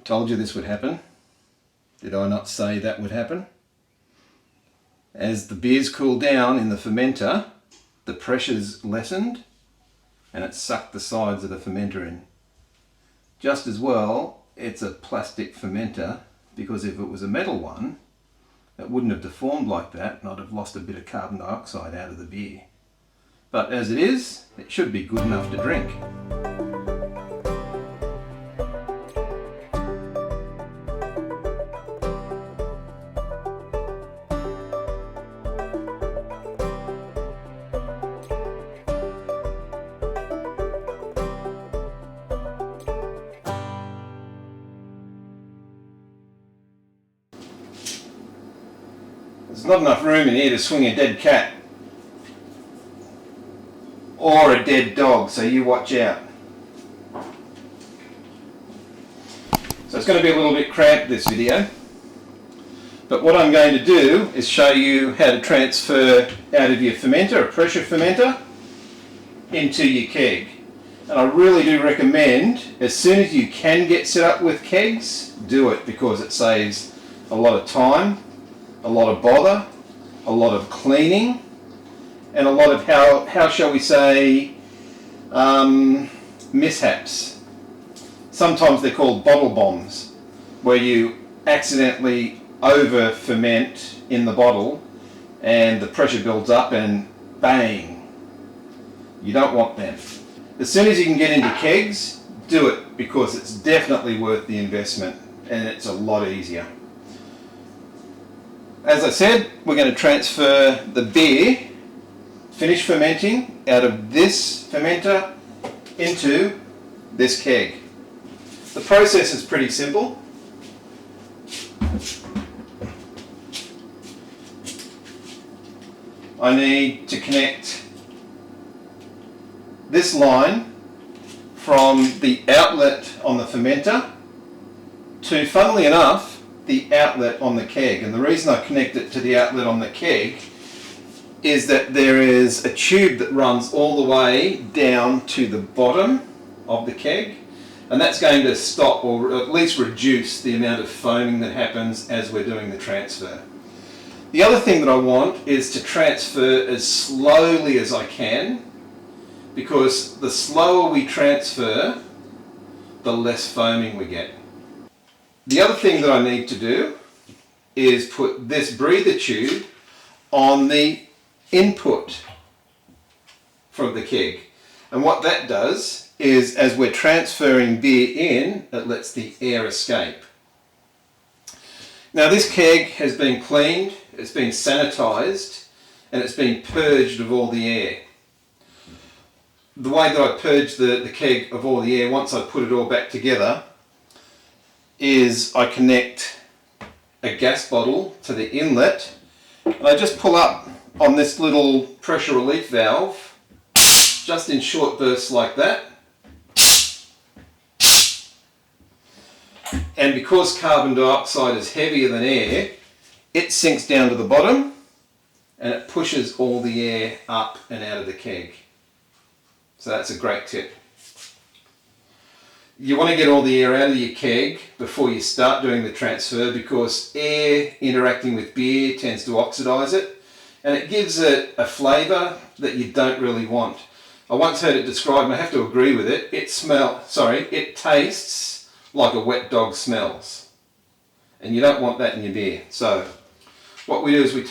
Told you this would happen. Did I not say that would happen? As the beers cool down in the fermenter, the pressure's lessened and it sucked the sides of the fermenter in. Just as well, it's a plastic fermenter, because if it was a metal one, it wouldn't have deformed like that and I'd have lost a bit of carbon dioxide out of the beer. But as it is, it should be good enough to drink. There's not enough room in here to swing a dead cat or a dead dog, so you watch out. So it's going to be a little bit cramped, this video, but what I'm going to do is show you how to transfer out of your fermenter, a pressure fermenter, into your keg. And I really do recommend, as soon as you can get set up with kegs, do it, because it saves a lot of time, a lot of bother, a lot of cleaning, and a lot of, how shall we say, mishaps. Sometimes they're called bottle bombs, where you accidentally over ferment in the bottle and the pressure builds up and bang. You don't want them. As soon as you can get into kegs, do it, because it's definitely worth the investment and it's a lot easier. As I said, we're going to transfer the beer, finished fermenting, out of this fermenter into this keg. The process is pretty simple. I need to connect this line from the outlet on the fermenter to, funnily enough, the outlet on the keg. And the reason I connect it to the outlet on the keg is that there is a tube that runs all the way down to the bottom of the keg, and that's going to stop, or at least reduce, the amount of foaming that happens as we're doing the transfer. The other thing that I want is to transfer as slowly as I can, because the slower we transfer, the less foaming we get. The other thing that I need to do is put this breather tube on the input from the keg. And what that does is, as we're transferring beer in, it lets the air escape. Now this keg has been cleaned, it's been sanitized, and it's been purged of all the air. The way that I purge the keg of all the air, once I put it all back together, is I connect a gas bottle to the inlet, and I just pull up on this little pressure relief valve, just in short bursts like that. And because carbon dioxide is heavier than air, it sinks down to the bottom and it pushes all the air up and out of the keg. So that's a great tip. You want to get all the air out of your keg before you start doing the transfer, because air interacting with beer tends to oxidize it, and it gives it a flavour that you don't really want. I once heard it described, and I have to agree with it, it tastes like a wet dog smells. And you don't want that in your beer. So what we do is we're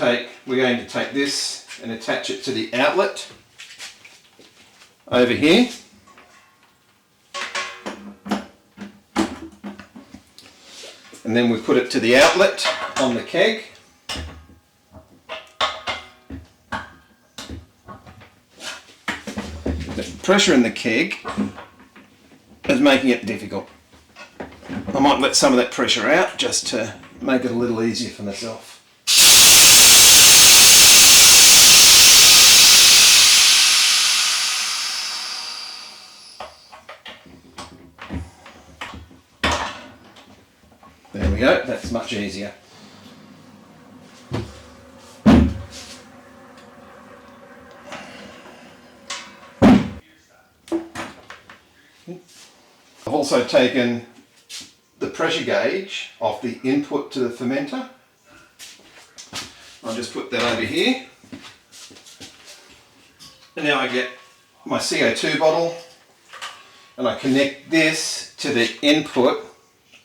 going to take this and attach it to the outlet over here. And then we put it to the outlet on the keg. The pressure in the keg is making it difficult. I might let some of that pressure out just to make it a little easier for myself. There we go, that's much easier. I've also taken the pressure gauge off the input to the fermenter. I'll just put that over here. And now I get my CO2 bottle and I connect this to the input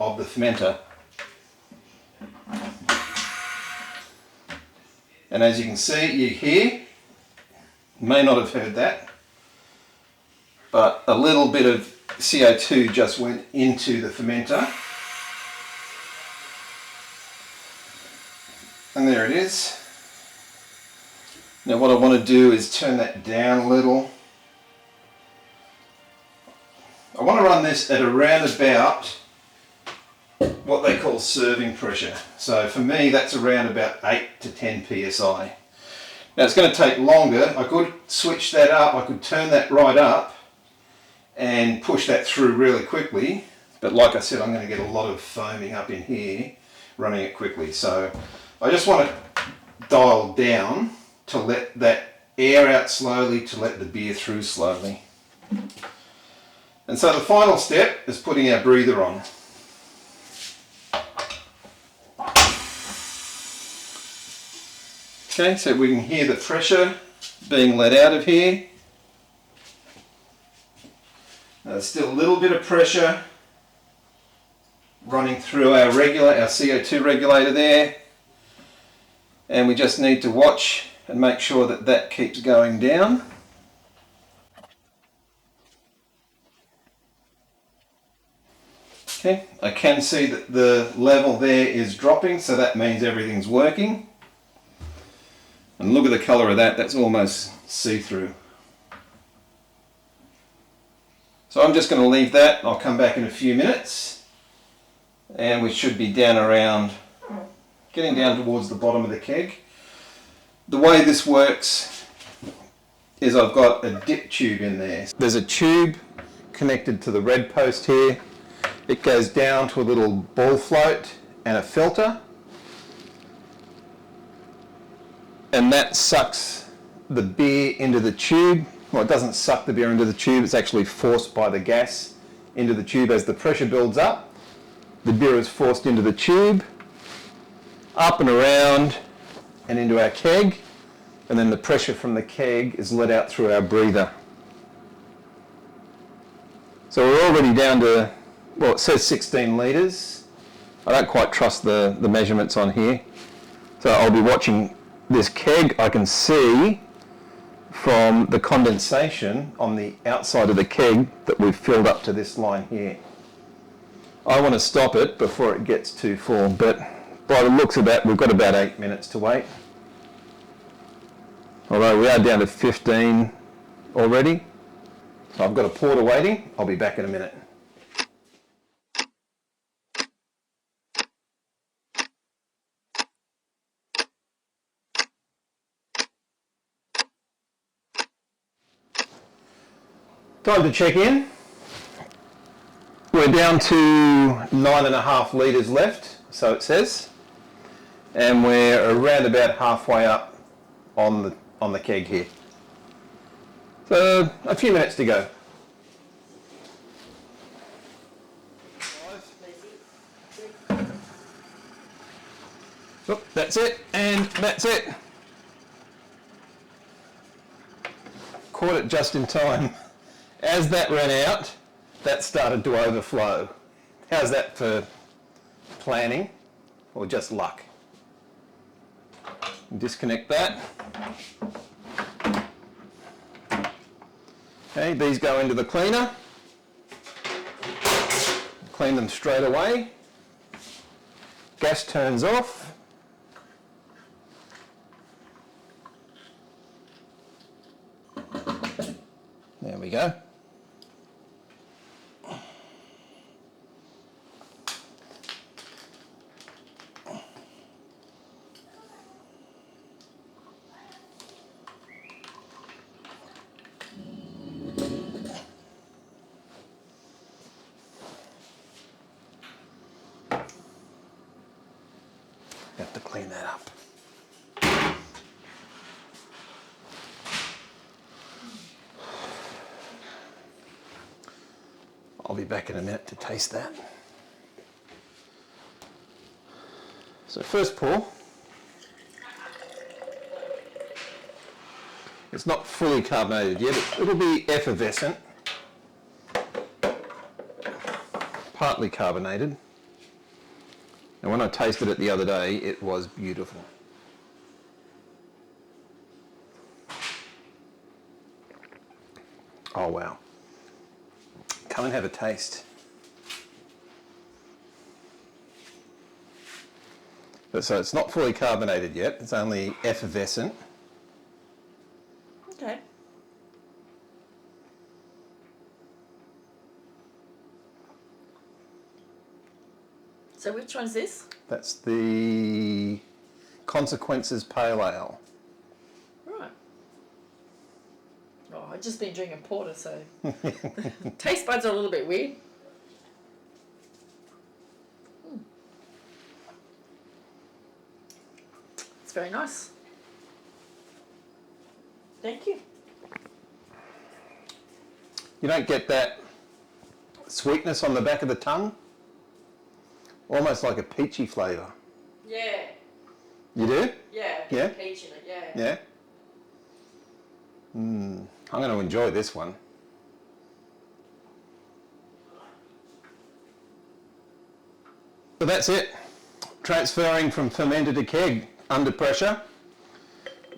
of the fermenter. And as you can see, you hear, may not have heard that, but a little bit of CO2 just went into the fermenter. And there it is. Now what I want to do is turn that down a little. I want to run this at around about what they call serving pressure. So for me that's around about 8 to 10 psi. Now it's going to take longer. I could switch that up, I could turn that right up and push that through really quickly, but like I said, I'm going to get a lot of foaming up in here running it quickly. So I just want it dialed down to let that air out slowly, to let the beer through slowly. And so the final step is putting our breather on. Okay, so we can hear the pressure being let out of here. Now there's still a little bit of pressure running through our CO2 regulator there. And we just need to watch and make sure that that keeps going down. Okay, I can see that the level there is dropping, so that means everything's working. And look at the colour of that, that's almost see-through. So I'm just going to leave that, I'll come back in a few minutes. And we should be down around, getting down towards the bottom of the keg. The way this works is I've got a dip tube in there. There's a tube connected to the red post here. It goes down to a little ball float and a filter. And that sucks the beer into the tube. Well, it doesn't suck the beer into the tube, it's actually forced by the gas into the tube. As the pressure builds up, the beer is forced into the tube, up and around and into our keg, and then the pressure from the keg is let out through our breather. So we're already down to, well, it says 16 litres. I don't quite trust the measurements on here. So I'll be watching this keg. I can see from the condensation on the outside of the keg that we've filled up to this line here. I want to stop it before it gets too full, but by the looks of that, we've got about 8 minutes to wait. Although we are down to 15 already. So I've got a porter waiting. I'll be back in a minute. Time to check in. We're down to 9.5 litres left, so it says. And we're around about halfway up on the keg here. So a few minutes to go. Oh, that's it, and that's it. Caught it just in time. As that ran out, that started to overflow. How's that for planning or just luck? Disconnect that. Okay, these go into the cleaner. Clean them straight away. Gas turns off. There we go. Have to clean that up. I'll be back in a minute to taste that. So first pour. It's not fully carbonated yet, it'll be effervescent. Partly carbonated. And when I tasted it the other day, it was beautiful. Oh wow. Come and have a taste. So it's not fully carbonated yet, it's only effervescent. Okay. So which one's this? That's the Consequences Pale Ale. Right. Oh, I've just been drinking porter, so taste buds are a little bit weird. It's very nice. Thank you. You don't get that sweetness on the back of the tongue? Almost like a peachy flavour. Yeah. You do? Yeah. Yeah? Peach in it, yeah. Yeah? I'm going to enjoy this one. So that's it. Transferring from fermenter to keg under pressure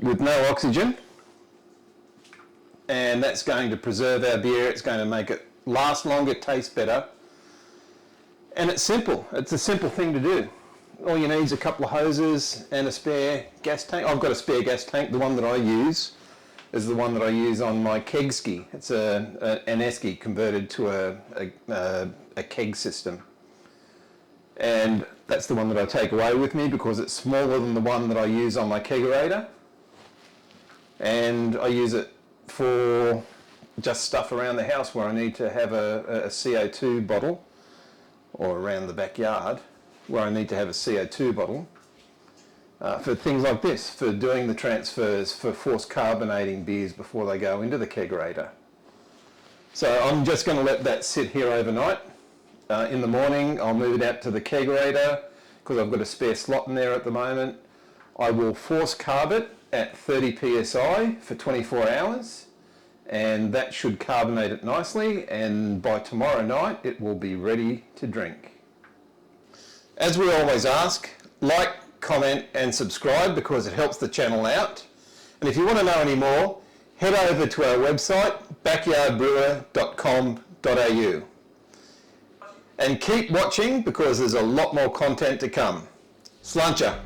with no oxygen. And that's going to preserve our beer. It's going to make it last longer, taste better. And it's simple. It's a simple thing to do. All you need is a couple of hoses and a spare gas tank. I've got a spare gas tank. The one that I use is the one that I use on my keg ski. It's an esky converted to a keg system. And that's the one that I take away with me because it's smaller than the one that I use on my kegerator. And I use it for just stuff around the house where I need to have a CO2 bottle, or around the backyard where I need to have a CO2 bottle, for things like this, for doing the transfers, for forced carbonating beers before they go into the kegerator. So I'm just going to let that sit here overnight. In the morning I'll move it out to the kegerator because I've got a spare slot in there at the moment. I will force carb it at 30 psi for 24 hours and that should carbonate it nicely, and by tomorrow night it will be ready to drink. As we always ask, like, comment and subscribe because it helps the channel out. And if you want to know any more, head over to our website backyardbrewer.com.au and keep watching because there's a lot more content to come. Sláinte!